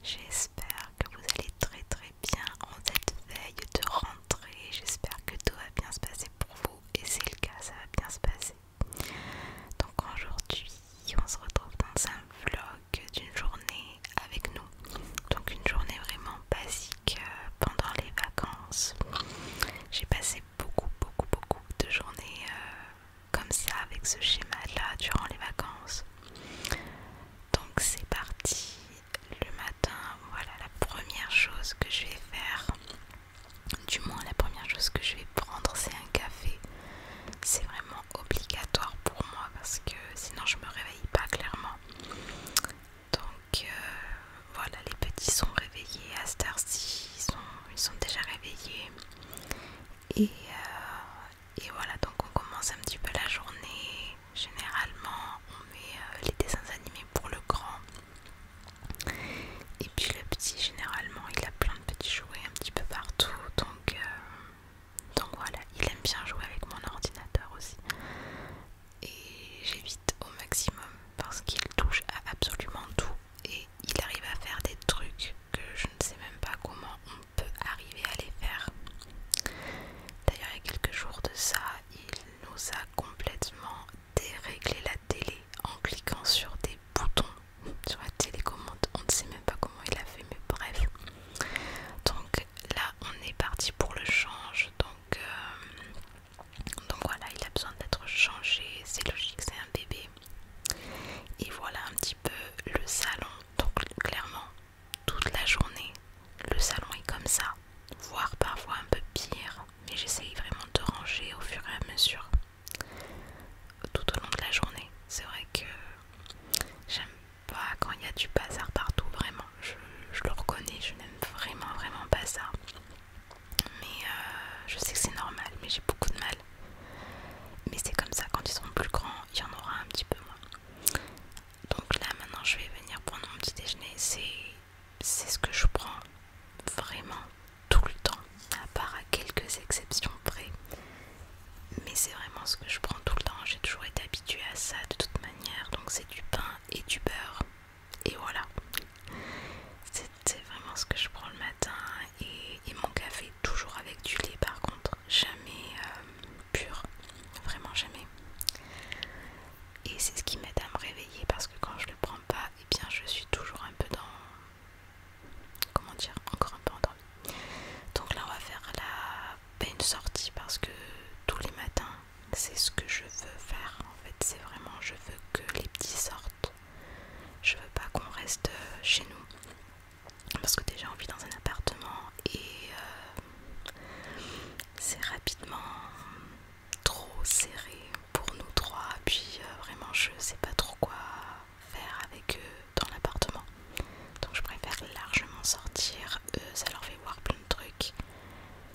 J'espère que vous allez très très bien en cette veille de rentrée. J'espère que tout va bien se passer pour vous et c'est le cas, ça va bien se passer. Donc aujourd'hui, on se retrouve dans un vlog d'une journée avec nous. Donc une journée vraiment basique pendant les vacances. J'ai passé beaucoup de journées comme ça avec ce schéma là durant les vacances. Donc c'est parti. Le matin, voilà la première chose que je vais faire, du moins la première chose que je vais prendre, c'est un café. C'est vraiment obligatoire pour moi parce que sinon je me réveille pas clairement. Donc voilà, les petits sont réveillés à cette heure-ci, ils sont déjà réveillés. Et voilà, donc on commence un petit peu la journée. Généralement, on met les dessins animés pour le grand. Et puis le petit, généralement, il a plein de petits jouets un petit peu partout. Donc voilà, il aime bien jouer avec mon ordinateur aussi. Et j'évite au maximum parce qu'il touche à absolument tout. Et il arrive à faire des trucs que je ne sais même pas comment on peut arriver à les faire. D'ailleurs, il y a quelques jours de ça, il nous a complètement déréglé la télé en cliquant sur des boutons sur la télécommande. On ne sait même pas comment il a fait, mais bref. Donc là, on est parti pour le change. Donc voilà, il a besoin d'être changé. C'est logique, c'est un bébé. Et voilà un petit peu le salon. Donc clairement, toute la journée, le salon est comme ça, voire parfois un peu pire, mais j'essaye vraiment de ranger au fur et à mesure tout au long de la journée. C'est vrai que j'aime pas quand il y a du bazar partout, vraiment, je le reconnais, je n'aime vraiment pas ça, mais je sais que c'est normal, mais j'ai beaucoup de mal. Mais c'est comme ça, quand ils seront plus grands, il y en aura un petit peu moins. Donc là maintenant je vais venir prendre mon petit déjeuner, c'est ce que je prends vraiment tout le temps, à part à quelques exceptions près. Mais c'est vraiment ce que je prends tout le temps, j'ai toujours été habituée à ça de toute manière. Donc c'est du pain et du beurre. Et voilà. C'est vraiment ce que je prends le matin. Et mon café toujours avec du lait par contre. Jamais pur. Vraiment jamais. Et c'est ce qui m'aide à me réveiller parce que quand je le prends pas, eh bien je suis toujours un peu dans... Comment dire, encore un peu endormie. Donc là on va faire une sortie parce que tous les matins c'est ce que je veux faire. En fait c'est vraiment, je veux que les petits sortent. Je veux pas qu'on reste chez nous parce que déjà on vit dans un appartement et c'est rapidement trop serré pour nous trois. Puis vraiment je sais pas trop quoi faire avec eux dans l'appartement. Donc je préfère largement sortir. Eux ça leur fait voir plein de trucs.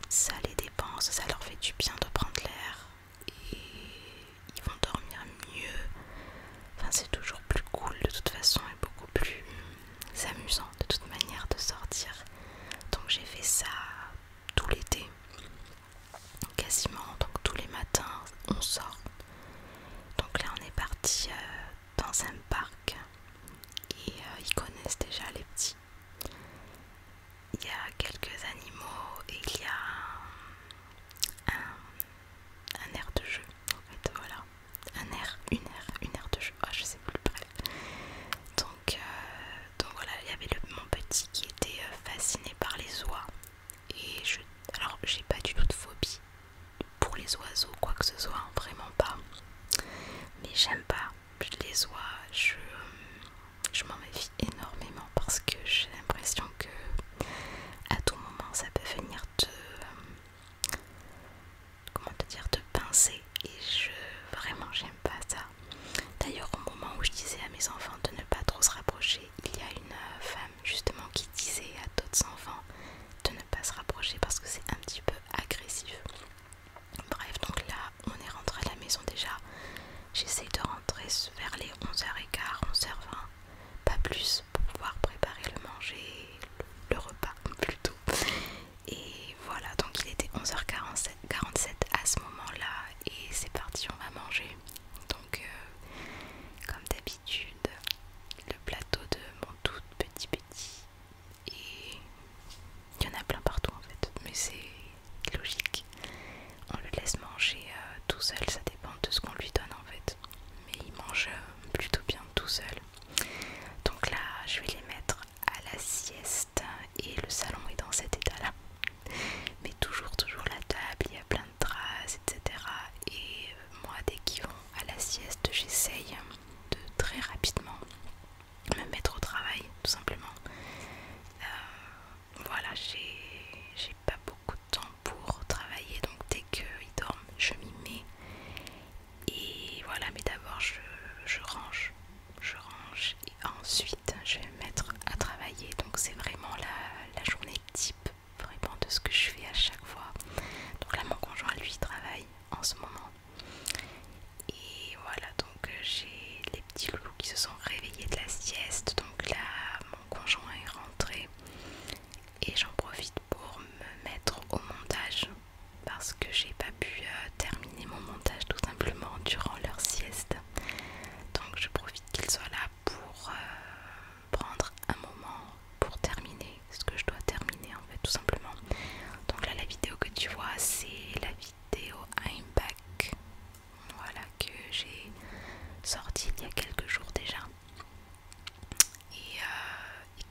Ça les dépense, ça leur fait du bien de prendre l'air. Et ils vont dormir mieux. Enfin c'est toujours plus cool de toute façon et beaucoup plus amusant de toute manière de sortir. Donc j'ai fait ça tout l'été. Quasiment, donc tous les matins on sort. Donc là on est parti dans un parc et ils connaissent déjà les petits. Il y a quelques animaux et il y a un aire de jeu. En fait voilà, une aire de jeu. Ah je sais plus, bref. Donc voilà, il y avait mon petit qui était fasciné par les oies. Et alors j'ai pas du tout de phobie pour les oiseaux, quoi que ce soit, hein, vraiment pas. Mais j'aime pas les oies, je m'en méfie énormément parce que j'ai l'impression que à tout moment ça peut venir comment te dire, te pincer. Et vraiment j'aime pas ça. D'ailleurs au moment où je disais à mes enfants de ne pas trop se rapprocher, il y a une femme justement qui disait à d'autres enfants de ne pas se rapprocher parce que c'est un petit peu agressif. Bref, donc là on est rentré à la maison déjà. J'essaye de rentrer vers les 11h15, 11h20, pas plus, pour pouvoir préparer le manger, le repas plutôt. Et voilà, donc il était 11h47 à ce moment-là et c'est parti, on va manger. Donc comme d'habitude, le plateau de mon tout petit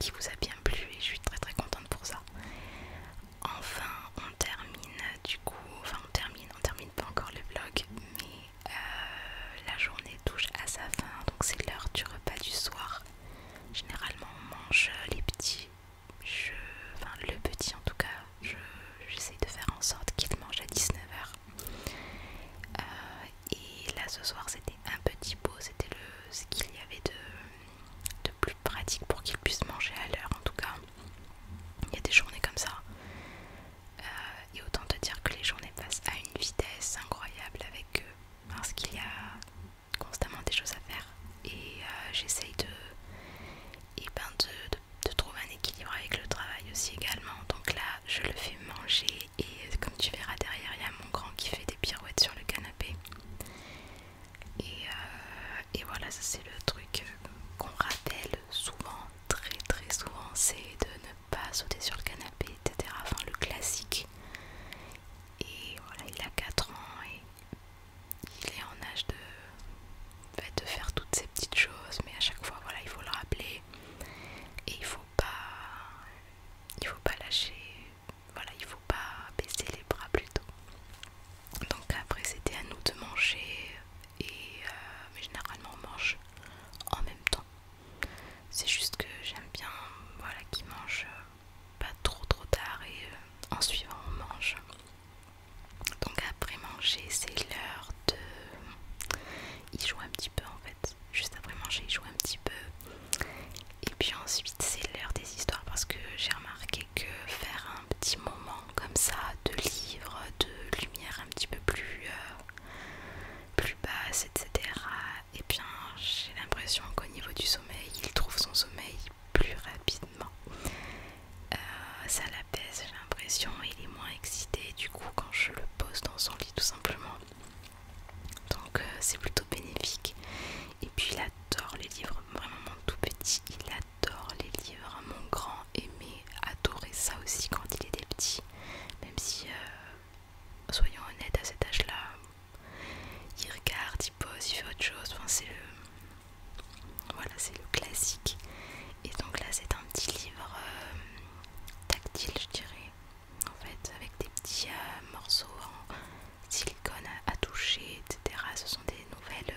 qui vous a bien plu et je suis très contente pour ça. Enfin on termine du coup, on termine pas encore le vlog, mais la journée touche à sa fin, donc c'est l'heure du repas du soir. Généralement on mange les petits, enfin le petit en tout cas, j'essaye de faire en sorte qu'il mange à 19h. Et là ce soir c'était un petit pot, c'était ce qu'il y avait de plus pratique pour qu'il puisse manger à l'heure en tout cas. Il y a des journées comme ça. Et autant te dire que les journées passent à une vitesse incroyable avec eux parce qu'il y a constamment des choses à faire. Et j'essaye de trouver un équilibre avec le travail aussi également. Donc là je le fais manger et comme tu verras derrière il y a mon grand qui fait des pirouettes sur le canapé. Et voilà, ça c'est le truc qu'on rappelle souvent, très souvent, c'est de ne pas sauter sur le canapé, etc. Enfin le classique. Et voilà, il a 4 ans et il est en âge de faire toutes ces petites choses, mais à chaque fois voilà il faut le rappeler et il faut pas lâcher, voilà il faut pas baisser les bras plutôt. Donc après c'était à nous de manger mais généralement on mange en même temps. C'est juste que j'aime bien voilà qu'il mange pas trop tard et en suivant on mange. Donc après manger c'est l'heure de... Il joue un petit peu en fait. Juste après manger il joue un petit peu. Et puis ensuite c'est l'heure des histoires parce que j'ai remarqué que faire un petit moment comme ça de livres, de lumière un petit peu plus basse, etc. Et bien j'ai l'impression qu'au niveau du sommeil, il trouve son sommeil plus rapidement. Ça l'apaise, j'ai l'impression, il est moins excité du coup quand je le pose dans son lit tout simplement. Donc c'est plutôt bénéfique. Et puis il adore les livres, vraiment mon tout petit, il adore les livres. Mon grand aimait adorer ça aussi quand il était petit, même si soyons honnêtes à cet âge là il regarde, il pose, il fait autre chose, enfin c'est le classique. Et donc là c'est un petit livre tactile je dirais, en fait avec des petits morceaux en silicone à toucher, etc. Ce sont des nouvelles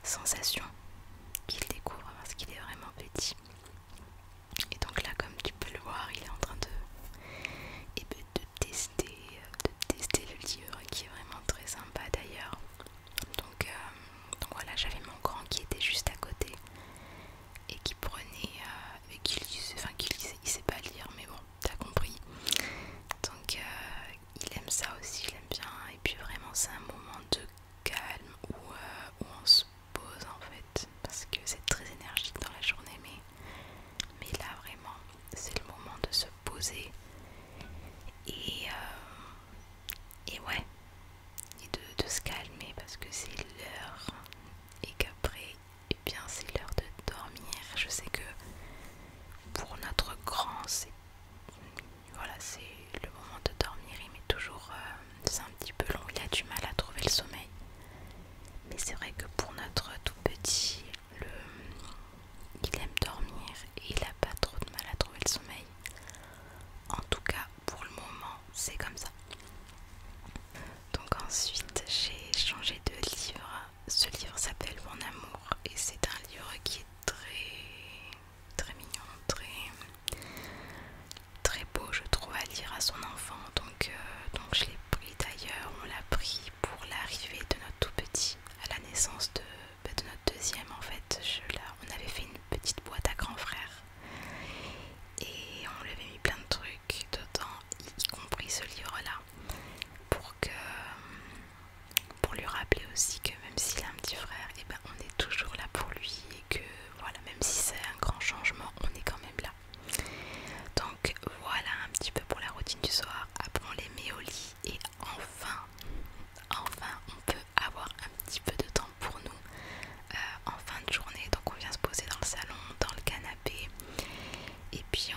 sensations qu'il découvre parce qu'il est vraiment petit. Et donc là comme tu peux le voir il est en train de tester le livre qui est vraiment très sympa d'ailleurs. Donc voilà, j'avais mon grand qui était juste à côté et qui prenait et qui lisait, il sait pas lire mais bon t'as compris. Donc il aime ça aussi, il aime bien. Et puis vraiment c'est un moment de calme où on se pose en fait parce que c'est très énergique dans la journée, mais là vraiment c'est le moment de se poser et ouais, et de se calmer parce que c'est l'heure et qu'après eh bien c'est l'heure de dormir. Je sais que pour notre grand c'est le moment de dormir, il met toujours c'est un petit peu long, il a du mal à trouver le sommeil, mais c'est vrai que pour notre tout petit il aime dormir et il a pas trop de mal à trouver le sommeil. En tout cas pour le moment c'est comme ça. Donc ensuite j'ai changé de livre. Ce livre s'appelle Mon Amour et c'est un livre qui est très mignon, très beau je trouve à lire à son enfant. Donc je l'ai pris d'ailleurs, on l'a pris pour l'arrivée de notre tout petit, à la naissance de notre deuxième en fait. On avait fait une petite boîte à grand frère et on lui avait mis plein de trucs dedans, y compris ce livre là, pour lui rappeler aussi que même s'il a un petit frère, et ben on est toujours là pour lui et que voilà, même si c'est un grand changement, on est quand même là. Donc voilà un petit peu pour la routine du soir. Après on les met au lit et enfin on peut avoir un petit peu de temps pour nous en fin de journée. Donc on vient se poser dans le salon, dans le canapé et puis